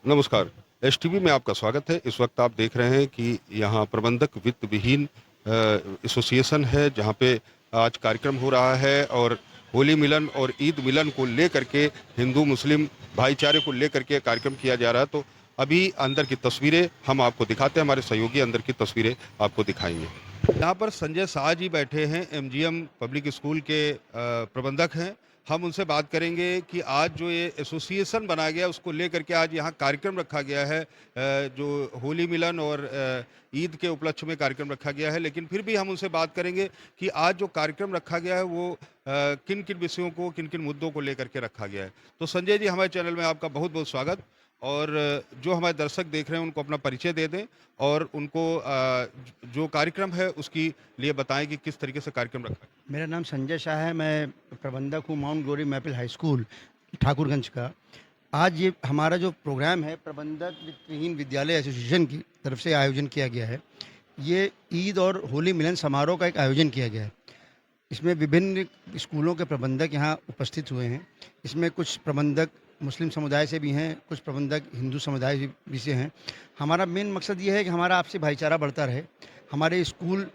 नमस्कार। एसटीवी में आपका स्वागत है। इस वक्त आप देख रहे हैं कि यहाँ प्रबंधक वित्त विहीन एसोसिएशन है, जहाँ पे आज कार्यक्रम हो रहा है और होली मिलन और ईद मिलन को लेकर के हिंदू मुस्लिम भाईचारे को लेकर के कार्यक्रम किया जा रहा है। तो अभी अंदर की तस्वीरें हम आपको दिखाते हैं, हमारे सहयोगी अंदर की तस्वीरें आपको दिखाएंगे। यहाँ पर संजय शाह जी बैठे हैं, एमजीएम पब्लिक स्कूल के प्रबंधक हैं। हम उनसे बात करेंगे कि आज जो ये एसोसिएशन बनाया गया उसको लेकर के आज यहाँ कार्यक्रम रखा गया है, जो होली मिलन और ईद के उपलक्ष्य में कार्यक्रम रखा गया है। लेकिन फिर भी हम उनसे बात करेंगे कि आज जो कार्यक्रम रखा गया है वो किन किन विषयों को, किन किन मुद्दों को लेकर के रखा गया है। तो संजय जी, हमारे चैनल में आपका बहुत बहुत स्वागत। और जो हमारे दर्शक देख रहे हैं उनको अपना परिचय दे दें और उनको जो कार्यक्रम है उसकी लिए बताएं कि किस तरीके से कार्यक्रम रखा है। मेरा नाम संजय शाह है। मैं प्रबंधक हूँ mount glory maple high school Thakurganj का। आज ये हमारा जो प्रोग्राम है प्रबंधक वित्तहीन विद्यालय एसोसिएशन की तरफ से आयोजन किया गया है। ये ईद और होली मिलन समारोह का एक आयोजन किया गया है। इसमें विभिन्न स्कूलों के प्रबंधक यहाँ उपस्थित हुए हैं। इसमें कुछ प्रबंधक मुस्लिम समुदाय से भी हैं, कुछ प्रबंधक हिंदू समुदाय भी से हैं। हमारा मेन मकसद ये है कि हमारा आपसी भाईचारा बढ़ता रहे, हमारे स्कूल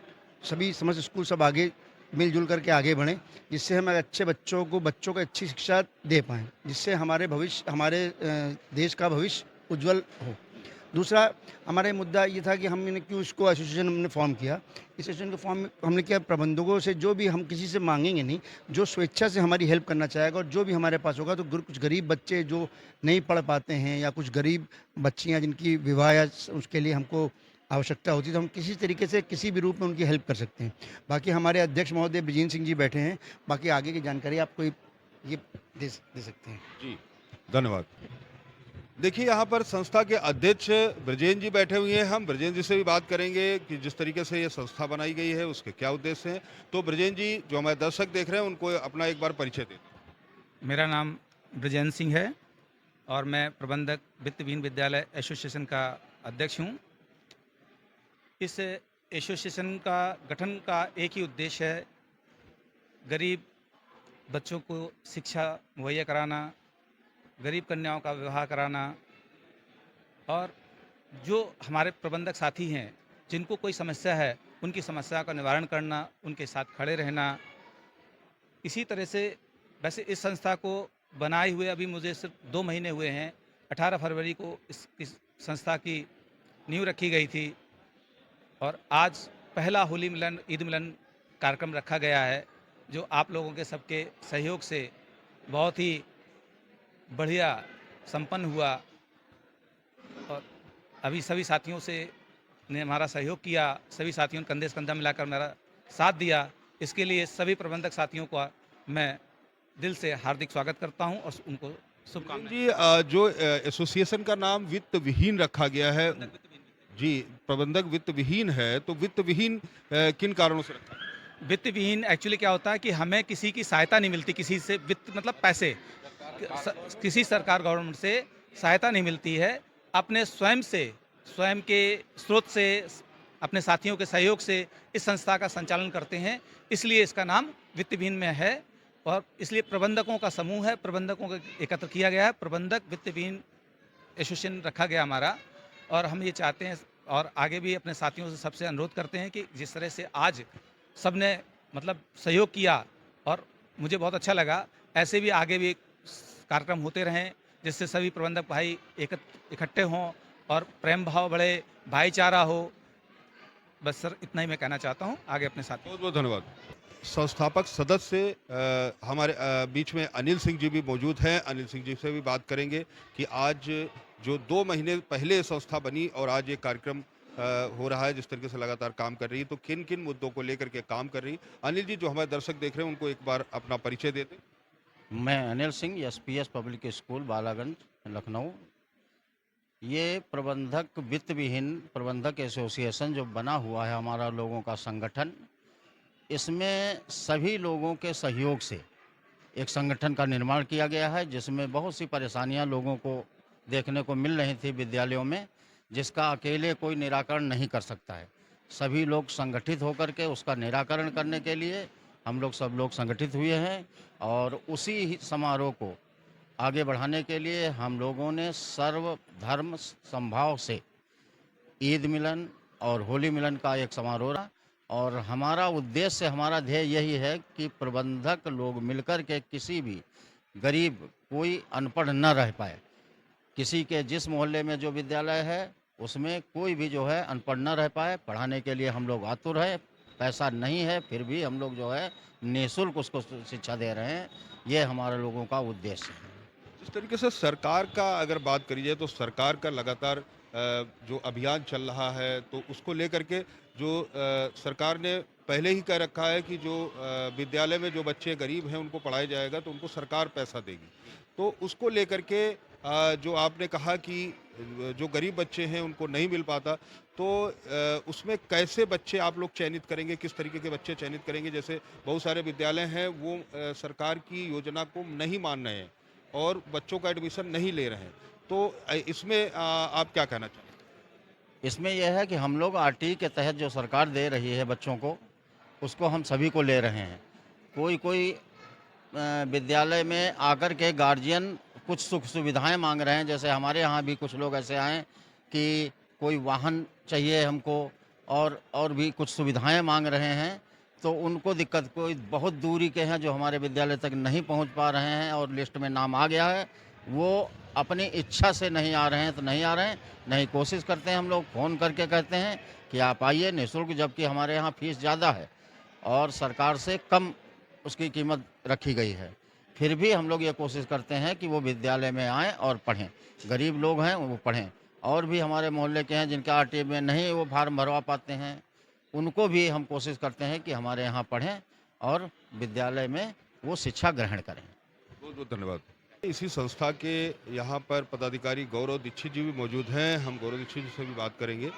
सभी समस्त स्कूल सब आगे मिलजुल करके आगे बढ़ें, जिससे हम अच्छे बच्चों को अच्छी शिक्षा दे पाएँ, जिससे हमारे देश का भविष्य उज्जवल हो। दूसरा हमारा मुद्दा ये था कि हमने क्यों इसको एसोसिएशन हमने फॉर्म किया। इस एसोसिएशन को फॉर्म हमने किया प्रबंधकों से, जो भी हम किसी से मांगेंगे नहीं, जो स्वेच्छा से हमारी हेल्प करना चाहेगा और जो भी हमारे पास होगा, तो कुछ गरीब बच्चे जो नहीं पढ़ पाते हैं या कुछ गरीब बच्चियां जिनकी विवाह या उसके लिए हमको आवश्यकता होती है, तो हम किसी तरीके से किसी भी रूप में उनकी हेल्प कर सकते हैं। बाकी हमारे अध्यक्ष महोदय ब्रजेंद्र सिंह जी बैठे हैं, बाकी आगे की जानकारी आपको ये दे सकते हैं। जी, धन्यवाद। देखिए, यहाँ पर संस्था के अध्यक्ष ब्रजेंद्र जी बैठे हुए हैं। हम ब्रजेंद्र जी से भी बात करेंगे कि जिस तरीके से ये संस्था बनाई गई है उसके क्या उद्देश्य हैं। तो ब्रजेंद्र जी, जो हमारे दर्शक देख रहे हैं उनको अपना एक बार परिचय दें। मेरा नाम ब्रजेंद्र सिंह है और मैं प्रबंधक वित्त विहीन विद्यालय एसोसिएशन का अध्यक्ष हूँ। इस एसोसिएशन का गठन का एक ही उद्देश्य है, गरीब बच्चों को शिक्षा मुहैया कराना, गरीब कन्याओं का विवाह कराना और जो हमारे प्रबंधक साथी हैं जिनको कोई समस्या है उनकी समस्या का निवारण करना, उनके साथ खड़े रहना। इसी तरह से वैसे इस संस्था को बनाए हुए अभी मुझे सिर्फ 2 महीने हुए हैं। 18 फरवरी को इस संस्था की नींव रखी गई थी और आज पहला होली मिलन ईद मिलन कार्यक्रम रखा गया है, जो आप लोगों के सबके सहयोग से बहुत ही बढ़िया संपन्न हुआ। और अभी सभी साथियों से ने हमारा सहयोग किया, सभी साथियों ने कंधे से कंधा मिलाकर मेरा साथ दिया। इसके लिए सभी प्रबंधक साथियों का मैं दिल से हार्दिक स्वागत करता हूं और उनको शुभकामनाएं। जी, जो एसोसिएशन का नाम वित्त विहीन रखा गया है। जी, प्रबंधक वित्त विहीन है, तो वित्त विहीन किन कारणों से रखा है? वित्त विहीन एक्चुअली क्या होता है कि हमें किसी की सहायता नहीं मिलती, किसी से वित्त मतलब पैसे, किसी सरकार गवर्नमेंट से सहायता नहीं मिलती है। अपने स्वयं के स्रोत से, अपने साथियों के सहयोग से इस संस्था का संचालन करते हैं, इसलिए इसका नाम वित्त विहीन में है। और इसलिए प्रबंधकों का समूह है, प्रबंधकों को एकत्र किया गया है, प्रबंधक वित्त विहीन एसोसिएशन रखा गया हमारा। और हम ये चाहते हैं और आगे भी अपने साथियों से सबसे अनुरोध करते हैं कि जिस तरह से आज सबने मतलब सहयोग किया और मुझे बहुत अच्छा लगा, ऐसे भी आगे भी कार्यक्रम होते रहें, जिससे सभी प्रबंधक भाई इकट्ठे हों और प्रेम भाव बढ़े, भाईचारा हो। बस सर, इतना ही मैं कहना चाहता हूँ। आगे अपने साथ बहुत बहुत धन्यवाद। संस्थापक सदस्य हमारे बीच में अनिल सिंह जी भी मौजूद हैं। अनिल सिंह जी से भी बात करेंगे कि आज जो 2 महीने पहले संस्था बनी और आज ये कार्यक्रम हो रहा है, जिस तरीके से लगातार काम कर रही है, तो किन किन मुद्दों को लेकर के काम कर रही है। अनिल जी, जो हमारे दर्शक देख रहे हैं उनको एक बार अपना परिचय दे दें। मैं Anil Singh, SPS public school Balaganj Lucknow. ये प्रबंधक वित्त विहीन प्रबंधक एसोसिएशन जो बना हुआ है हमारा लोगों का संगठन, इसमें सभी लोगों के सहयोग से एक संगठन का निर्माण किया गया है, जिसमें बहुत सी परेशानियां लोगों को देखने को मिल रही थी विद्यालयों में, जिसका अकेले कोई निराकरण नहीं कर सकता है। सभी लोग संगठित होकर के उसका निराकरण करने के लिए हम लोग सब लोग संगठित हुए हैं और उसी समारोह को आगे बढ़ाने के लिए हम लोगों ने सर्व धर्म समभाव से ईद मिलन और होली मिलन का एक समारोह रहा। और हमारा उद्देश्य, हमारा ध्येय यही है कि प्रबंधक लोग मिलकर के किसी भी गरीब, कोई अनपढ़ न रह पाए। किसी के जिस मोहल्ले में जो विद्यालय है उसमें कोई भी जो है अनपढ़ न रह पाए। पढ़ाने के लिए हम लोग आतुर है। पैसा नहीं है फिर भी हम लोग जो है निःशुल्क उसको शिक्षा दे रहे हैं। ये हमारे लोगों का उद्देश्य है। जिस तरीके से सरकार का अगर बात करी जाए तो सरकार का लगातार जो अभियान चल रहा है तो उसको लेकर के जो सरकार ने पहले ही कह रखा है कि जो विद्यालय में जो बच्चे गरीब हैं उनको पढ़ाया जाएगा तो उनको सरकार पैसा देगी। तो उसको लेकर के जो आपने कहा कि जो गरीब बच्चे हैं उनको नहीं मिल पाता, तो उसमें कैसे बच्चे आप लोग चयनित करेंगे, किस तरीके के बच्चे चयनित करेंगे? जैसे बहुत सारे विद्यालय हैं वो सरकार की योजना को नहीं मान रहे हैं और बच्चों का एडमिशन नहीं ले रहे हैं, तो इसमें आप क्या कहना चाहेंगे? इसमें यह है कि हम लोग आरटीई के तहत जो सरकार दे रही है बच्चों को, उसको हम सभी को ले रहे हैं। कोई कोई विद्यालय में आकर के गार्जियन कुछ सुख सुविधाएं मांग रहे हैं। जैसे हमारे यहाँ भी कुछ लोग ऐसे आए कि कोई वाहन चाहिए हमको और भी कुछ सुविधाएं मांग रहे हैं। तो उनको दिक्कत, कोई बहुत दूरी के हैं जो हमारे विद्यालय तक नहीं पहुंच पा रहे हैं और लिस्ट में नाम आ गया है, वो अपनी इच्छा से नहीं आ रहे हैं तो नहीं आ रहे हैं। नहीं, कोशिश करते हैं हम लोग, फ़ोन करके कहते हैं कि आप आइए निःशुल्क, जबकि हमारे यहाँ फ़ीस ज़्यादा है और सरकार से कम उसकी कीमत रखी गई है। फिर भी हम लोग ये कोशिश करते हैं कि वो विद्यालय में आएँ और पढ़ें। गरीब लोग हैं वो पढ़ें। और भी हमारे मोहल्ले के हैं जिनका आरटीई में नहीं वो फार्म भरवा पाते हैं, उनको भी हम कोशिश करते हैं कि हमारे यहाँ पढ़ें और विद्यालय में वो शिक्षा ग्रहण करें। बहुत बहुत धन्यवाद। इसी संस्था के यहाँ पर पदाधिकारी गौरव दीक्षित जी भी मौजूद हैं। हम गौरव दीक्षित जी से भी बात करेंगे।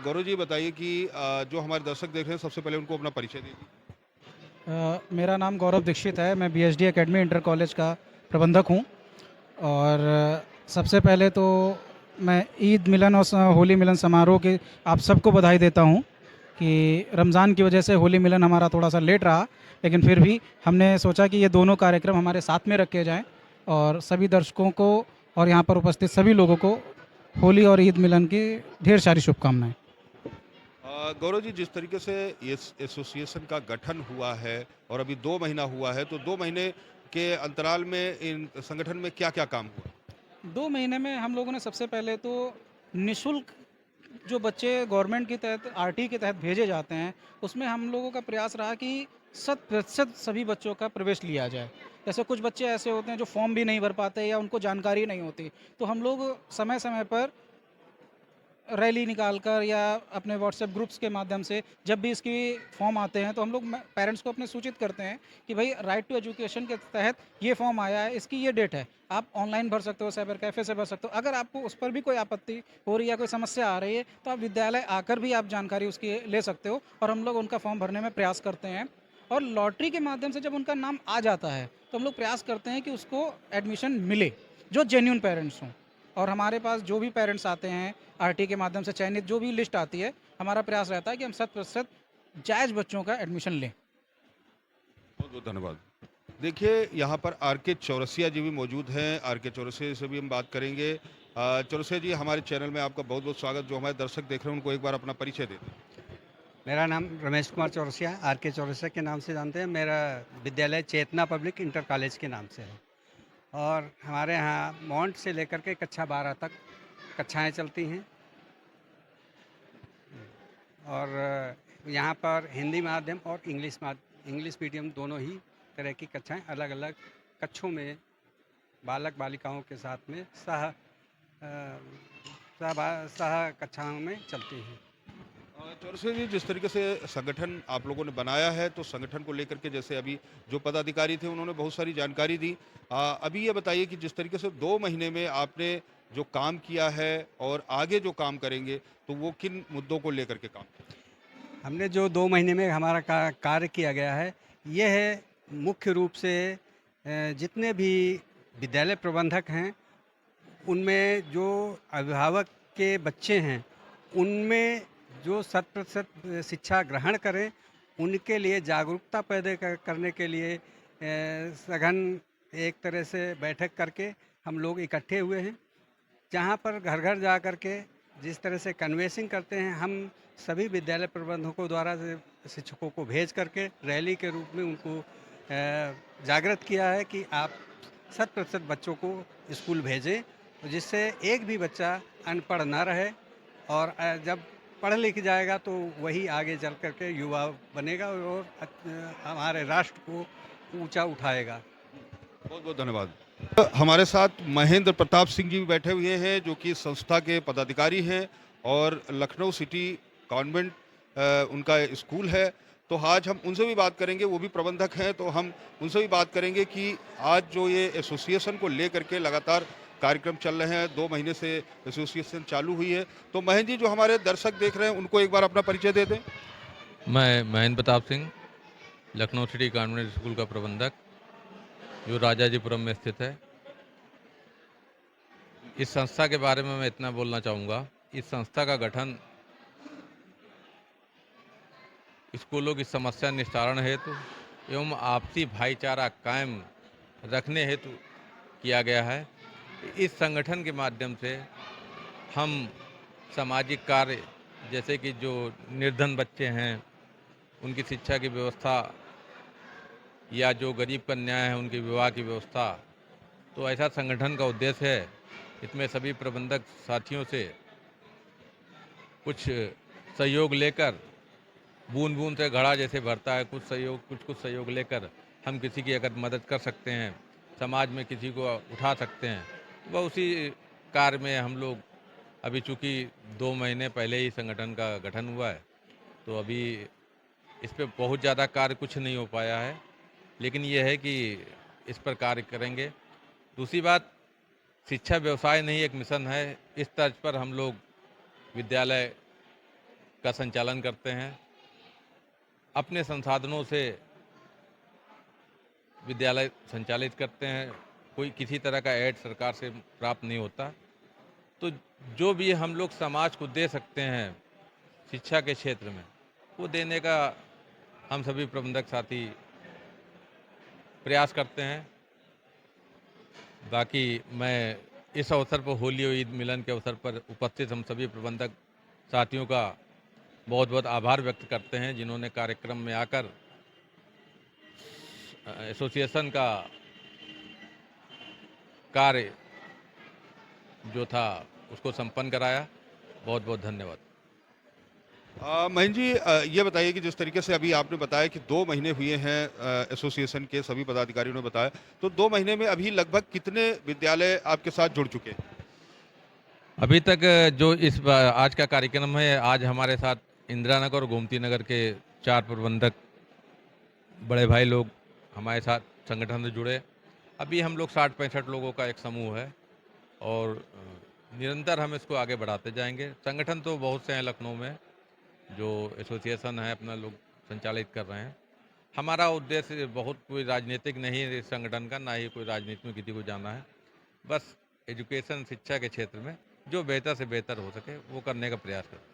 गौरव जी बताइए कि जो हमारे दर्शक देख रहे हैं सबसे पहले उनको अपना परिचय दीजिए। मेरा नाम गौरव दीक्षित है। मैं बीएसडी एकेडमी इंटर कॉलेज का प्रबंधक हूँ। और सबसे पहले तो मैं ईद मिलन और होली मिलन समारोह के आप सबको बधाई देता हूँ कि रमज़ान की वजह से होली मिलन हमारा थोड़ा सा लेट रहा, लेकिन फिर भी हमने सोचा कि ये दोनों कार्यक्रम हमारे साथ में रखे जाएं और सभी दर्शकों को और यहाँ पर उपस्थित सभी लोगों को होली और ईद मिलन की ढेर सारी शुभकामनाएं। गौरव जी, जिस तरीके से इस एसोसिएशन का गठन हुआ है और अभी 2 महीना हुआ है, तो 2 महीने के अंतराल में इन संगठन में क्या-क्या काम हुआ? 2 महीने में हम लोगों ने सबसे पहले तो निःशुल्क जो बच्चे गवर्नमेंट के तहत आरटी के तहत भेजे जाते हैं, उसमें हम लोगों का प्रयास रहा कि 100% सभी बच्चों का प्रवेश लिया जाए। जैसे कुछ बच्चे ऐसे होते हैं जो फॉर्म भी नहीं भर पाते या उनको जानकारी नहीं होती, तो हम लोग समय समय पर रैली निकालकर या अपने व्हाट्सएप ग्रुप्स के माध्यम से जब भी इसकी फॉर्म आते हैं तो हम लोग पेरेंट्स को अपने सूचित करते हैं कि भाई राइट टू एजुकेशन के तहत ये फॉर्म आया है, इसकी ये डेट है, आप ऑनलाइन भर सकते हो, साइबर कैफ़े से भर सकते हो। अगर आपको उस पर भी कोई आपत्ति हो रही है या कोई समस्या आ रही है तो आप विद्यालय आकर भी आप जानकारी उसकी ले सकते हो और हम लोग उनका फॉर्म भरने में प्रयास करते हैं। और लॉटरी के माध्यम से जब उनका नाम आ जाता है तो हम लोग प्रयास करते हैं कि उसको एडमिशन मिले जो जेन्युइन पेरेंट्स हों। और हमारे पास जो भी पेरेंट्स आते हैं आरटी के माध्यम से चयनित जो भी लिस्ट आती है, हमारा प्रयास रहता है कि हम 100% जायज़ बच्चों का एडमिशन लें। बहुत बहुत धन्यवाद। देखिए, यहाँ पर आर.के. चौरसिया जी भी मौजूद हैं। आर.के. चौरसिया से भी हम बात करेंगे। चौरसिया जी, हमारे चैनल में आपका बहुत बहुत स्वागत। जो हमारे दर्शक देख रहे हैं उनको एक बार अपना परिचय दे दें। मेरा नाम रमेश कुमार चौरसिया, आर.के. चौरसिया के नाम से जानते हैं। मेरा विद्यालय चेतना पब्लिक इंटर कॉलेज के नाम से है और हमारे यहाँ मॉन्ट से लेकर के कक्षा 12 तक कक्षाएं चलती हैं और यहाँ पर हिंदी माध्यम और इंग्लिश मीडियम दोनों ही तरह की कक्षाएं अलग अलग कक्षों में बालक बालिकाओं के साथ में सह कक्षाओं में चलती हैं। चौरसिया जी, जिस तरीके से संगठन आप लोगों ने बनाया है तो संगठन को लेकर के जैसे अभी जो पदाधिकारी थे उन्होंने बहुत सारी जानकारी दी। अभी ये बताइए कि जिस तरीके से 2 महीने में आपने जो काम किया है और आगे जो काम करेंगे तो वो किन मुद्दों को लेकर के काम करेंगे? हमने जो 2 महीने में हमारा कार्य किया गया है, ये है मुख्य रूप से जितने भी विद्यालय प्रबंधक हैं उनमें जो अभिभावक के बच्चे हैं उनमें जो 100% शिक्षा ग्रहण करें, उनके लिए जागरूकता पैदा करने के लिए सघन एक तरह से बैठक करके हम लोग इकट्ठे हुए हैं, जहाँ पर घर घर जा कर के जिस तरह से कन्वेंसिंग करते हैं, हम सभी विद्यालय प्रबंधकों द्वारा से शिक्षकों को भेज करके रैली के रूप में उनको जागृत किया है कि आप 100% बच्चों को स्कूल भेजें, जिससे एक भी बच्चा अनपढ़ ना रहे और जब पढ़ लिख जाएगा तो वही आगे चल करके युवा बनेगा और हमारे राष्ट्र को ऊंचा उठाएगा। बहुत बहुत धन्यवाद। हमारे साथ महेंद्र प्रताप सिंह जी भी बैठे हुए हैं, जो कि संस्था के पदाधिकारी हैं और लखनऊ सिटी कॉन्वेंट उनका स्कूल है। तो आज हम उनसे भी बात करेंगे, वो भी प्रबंधक हैं, तो हम उनसे भी बात करेंगे कि आज जो ये एसोसिएशन को लेकर के लगातार कार्यक्रम चल रहे हैं, 2 महीने से एसोसिएशन चालू हुई है। तो महेंद्र जी, जो हमारे दर्शक देख रहे हैं, उनको एक बार अपना परिचय दे दें। मैं Mahendra Pratap Singh, Lucknow city convent school का प्रबंधक, जो राजाजीपुरम में स्थित है। इस संस्था के बारे में मैं इतना बोलना चाहूँगा, इस संस्था का गठन स्कूलों की समस्या निस्तारण हेतु एवं आपसी भाईचारा कायम रखने हेतु किया गया है। इस संगठन के माध्यम से हम सामाजिक कार्य, जैसे कि जो निर्धन बच्चे हैं उनकी शिक्षा की व्यवस्था या जो गरीब कन्याएं हैं उनके विवाह की व्यवस्था, तो ऐसा संगठन का उद्देश्य है। इसमें सभी प्रबंधक साथियों से कुछ सहयोग लेकर, बूंद बूंद से घड़ा जैसे भरता है, कुछ सहयोग लेकर हम किसी की अगर मदद कर सकते हैं, समाज में किसी को उठा सकते हैं, वह उसी कार्य में हम लोग अभी चूँकि 2 महीने पहले ही संगठन का गठन हुआ है, तो अभी इस पे बहुत ज़्यादा कार्य कुछ नहीं हो पाया है, लेकिन ये है कि इस पर कार्य करेंगे। दूसरी बात, शिक्षा व्यवसाय नहीं एक मिशन है। इस तर्ज पर हम लोग विद्यालय का संचालन करते हैं। अपने संसाधनों से विद्यालय संचालित करते हैं, कोई किसी तरह का ऐड सरकार से प्राप्त नहीं होता। तो जो भी हम लोग समाज को दे सकते हैं शिक्षा के क्षेत्र में, वो देने का हम सभी प्रबंधक साथी प्रयास करते हैं। बाकी मैं इस अवसर पर होली और ईद मिलन के अवसर पर उपस्थित हम सभी प्रबंधक साथियों का बहुत बहुत आभार व्यक्त करते हैं, जिन्होंने कार्यक्रम में आकर एसोसिएशन का कार्य जो था उसको संपन्न कराया। बहुत बहुत धन्यवाद। महेंद्र जी, ये बताइए कि जिस तरीके से अभी आपने बताया कि 2 महीने हुए हैं एसोसिएशन के, सभी पदाधिकारियों ने बताया, तो 2 महीने में अभी लगभग कितने विद्यालय आपके साथ जुड़ चुके हैं? अभी तक जो आज का कार्यक्रम है, आज हमारे साथ इंदिरा नगर और गोमती नगर के 4 प्रबंधक बड़े भाई लोग हमारे साथ संगठन से जुड़े। अभी हम लोग 60-65 लोगों का एक समूह है और निरंतर हम इसको आगे बढ़ाते जाएंगे। संगठन तो बहुत से हैं लखनऊ में, जो एसोसिएशन है अपना लोग संचालित कर रहे हैं। हमारा उद्देश्य बहुत कोई राजनीतिक नहीं है इस संगठन का, ना ही कोई राजनीति में किसी को जाना है। बस एजुकेशन, शिक्षा के क्षेत्र में जो बेहतर से बेहतर हो सके वो करने का प्रयास करें।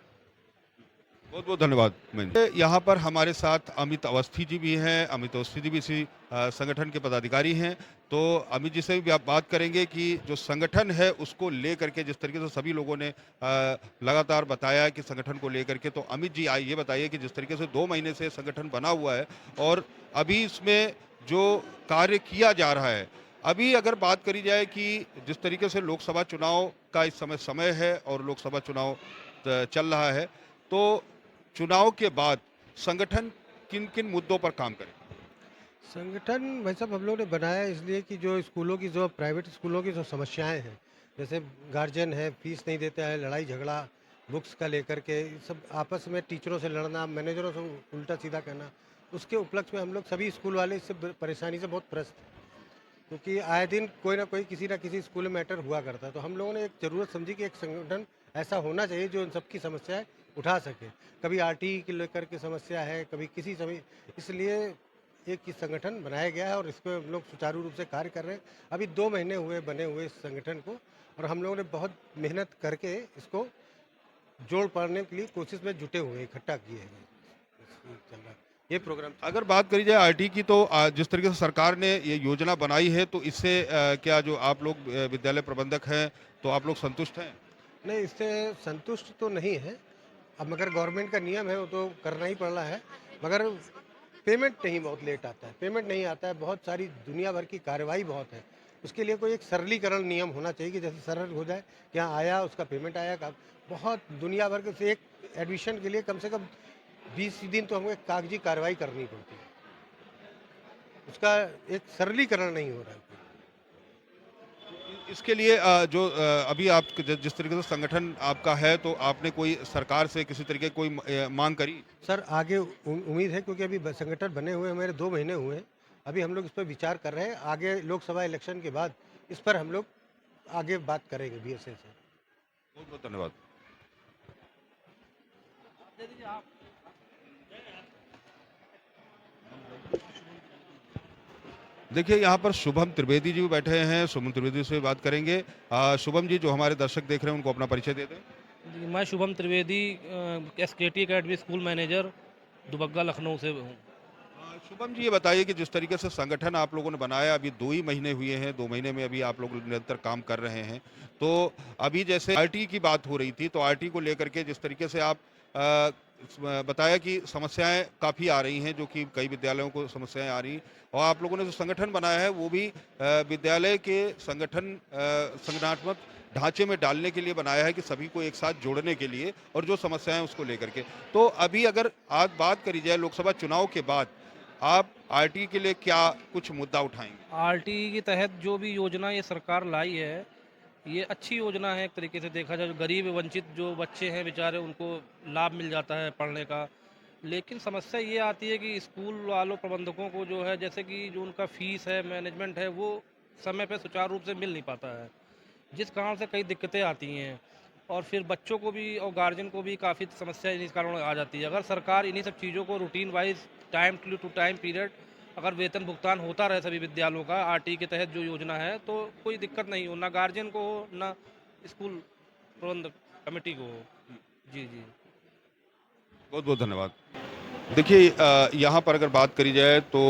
बहुत बहुत धन्यवाद महेंद्र। यहाँ पर हमारे साथ अमित अवस्थी जी भी हैं। अमित अवस्थी जी भी इसी संगठन के पदाधिकारी हैं। तो अमित जी से भी आप बात करेंगे कि जो संगठन है उसको लेकर के जिस तरीके से सभी लोगों ने लगातार बताया कि संगठन को लेकर के, तो अमित जी ये बताइए कि जिस तरीके से 2 महीने से संगठन बना हुआ है और अभी इसमें जो कार्य किया जा रहा है, अभी अगर बात करी जाए कि जिस तरीके से लोकसभा चुनाव का इस समय है और लोकसभा चुनाव चल रहा है, तो चुनाव के बाद संगठन किन किन मुद्दों पर काम करे? संगठन भाई साहब हम लोग ने बनाया इसलिए कि जो स्कूलों की, जो प्राइवेट स्कूलों की जो समस्याएं हैं, जैसे गार्जियन है फीस नहीं देता है, लड़ाई झगड़ा बुक्स का लेकर के, सब आपस में टीचरों से लड़ना, मैनेजरों से उल्टा सीधा कहना, उसके उपलक्ष्य में हम लोग सभी स्कूल वाले इससे परेशानी से बहुत त्रस्त हैं। क्योंकि आए दिन कोई ना कोई किसी ना किसी स्कूल में मैटर हुआ करता है। तो हम लोगों ने एक ज़रूरत समझी कि एक संगठन ऐसा होना चाहिए जो इन सबकी समस्याएं उठा सके। कभी आरटी के लेकर के समस्या है, कभी किसी समय, इसलिए एक ही संगठन बनाया गया है और इस पर हम लोग सुचारू रूप से कार्य कर रहे हैं। अभी 2 महीने हुए बने हुए इस संगठन को, और हम लोगों ने बहुत मेहनत करके इसको जोड़ पाने के लिए कोशिश में जुटे हुए, इकट्ठा किए हैं चल रहा है। ये प्रोग्राम। अगर बात करी जाए आरटी की तो जिस तरीके से सरकार ने ये योजना बनाई है तो इससे क्या जो आप लोग विद्यालय प्रबंधक हैं तो आप लोग संतुष्ट हैं? नहीं, इससे संतुष्ट तो नहीं है। अब मगर गवर्नमेंट का नियम है वो तो करना ही पड़ रहा है, मगर पेमेंट नहीं, बहुत लेट आता है, पेमेंट नहीं आता है, बहुत सारी दुनिया भर की कार्रवाई बहुत है। उसके लिए कोई एक सरलीकरण नियम होना चाहिए कि जैसे सरल हो जाए कि हाँ आया, उसका पेमेंट आया, कब बहुत दुनिया भर के से एक एडमिशन के लिए कम से कम 20 दिन तो हमें कागजी कार्रवाई करनी पड़ती है। उसका एक सरलीकरण नहीं हो रहा है। इसके लिए जो अभी आप जिस तरीके से संगठन आपका है तो आपने कोई सरकार से किसी तरीके की कोई मांग करी? सर आगे उम्मीद है, क्योंकि अभी संगठन बने हुए हमारे 2 महीने हुए हैं। अभी हम लोग इस पर विचार कर रहे हैं। आगे लोकसभा इलेक्शन के बाद इस पर हम लोग आगे बात करेंगे बीएसए से। बहुत बहुत धन्यवाद। देखिए यहाँ पर शुभम त्रिवेदी जी भी बैठे हैं, शुभम त्रिवेदी से बात करेंगे। शुभम जी, जो हमारे दर्शक देख रहे हैं उनको अपना परिचय दे दें। जी, मैं Shubham Trivedi एसकेटी academy school manager Dubagga Lucknow से हूँ। शुभम जी, ये बताइए कि जिस तरीके से संगठन आप लोगों ने बनाया, अभी 2 ही महीने हुए हैं, 2 महीने में अभी आप लोग निरंतर काम कर रहे हैं, तो अभी जैसे आरटी की बात हो रही थी तो आरटी को लेकर के जिस तरीके से आप बताया कि समस्याएं काफ़ी आ रही हैं, जो कि कई विद्यालयों को समस्याएं आ रही, और आप लोगों ने जो संगठन बनाया है वो भी विद्यालय के संगठनात्मक ढांचे में डालने के लिए बनाया है कि सभी को एक साथ जोड़ने के लिए, और जो समस्याएं उसको लेकर के। तो अभी अगर आज बात करी जाए लोकसभा चुनाव के बाद, आप आरटी के लिए क्या कुछ मुद्दा उठाएंगे? आरटी के तहत जो भी योजना ये सरकार लाई है, ये अच्छी योजना है। एक तरीके से देखा जाए, जो गरीब वंचित जो बच्चे हैं बेचारे, उनको लाभ मिल जाता है पढ़ने का। लेकिन समस्या ये आती है कि स्कूल वालों प्रबंधकों को जो है, जैसे कि जो उनका फीस है, मैनेजमेंट है, वो समय पे सुचारू रूप से मिल नहीं पाता है, जिस कारण से कई दिक्कतें आती हैं। और फिर बच्चों को भी और गार्जियन को भी काफ़ी समस्या इन्हीं कारण आ जाती है। अगर सरकार इन्हीं सब चीज़ों को routine wise time to time period अगर वेतन भुगतान होता रहे सभी विद्यालयों का आरटी के तहत जो योजना है, तो कोई दिक्कत नहीं हो, ना गार्जियन को हो, ना स्कूल प्रबंधक कमेटी को हो। जी जी, बहुत बहुत धन्यवाद। देखिए यहाँ पर अगर बात करी जाए तो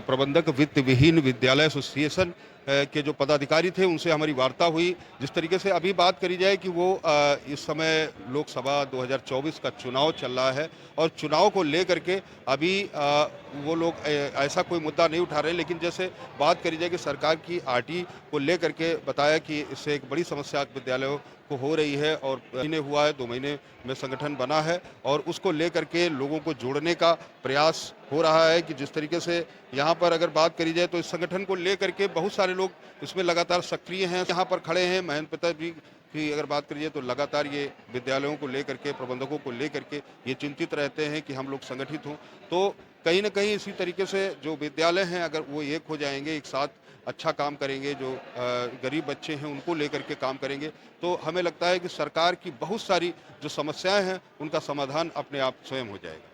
प्रबंधक वित्त विहीन विद्यालय एसोसिएशन के जो पदाधिकारी थे उनसे हमारी वार्ता हुई। जिस तरीके से अभी बात करी जाए कि वो इस समय लोकसभा 2024 का चुनाव चल रहा है, और चुनाव को लेकर के अभी वो लोग ऐसा कोई मुद्दा नहीं उठा रहे, लेकिन जैसे बात करी जाए कि सरकार की आरटी को लेकर के बताया कि इससे एक बड़ी समस्या विद्यालयों को हो रही है, और महीने हुआ है, 2 महीने में संगठन बना है, और उसको लेकर के लोगों को जोड़ने का प्रयास हो रहा है। कि जिस तरीके से यहाँ पर अगर बात करी जाए तो इस संगठन को लेकर के बहुत सारे लोग इसमें लगातार सक्रिय हैं, यहाँ पर खड़े हैं। महेंद्र प्रताप जी की अगर बात करिए तो लगातार ये विद्यालयों को लेकर के, प्रबंधकों को लेकर के ये चिंतित रहते हैं कि हम लोग संगठित हों। तो कहीं ना कहीं इसी तरीके से जो विद्यालय हैं, अगर वो एक हो जाएंगे, एक साथ अच्छा काम करेंगे, जो गरीब बच्चे हैं उनको लेकर के काम करेंगे, तो हमें लगता है कि सरकार की बहुत सारी जो समस्याएं हैं उनका समाधान अपने आप स्वयं हो जाएगा।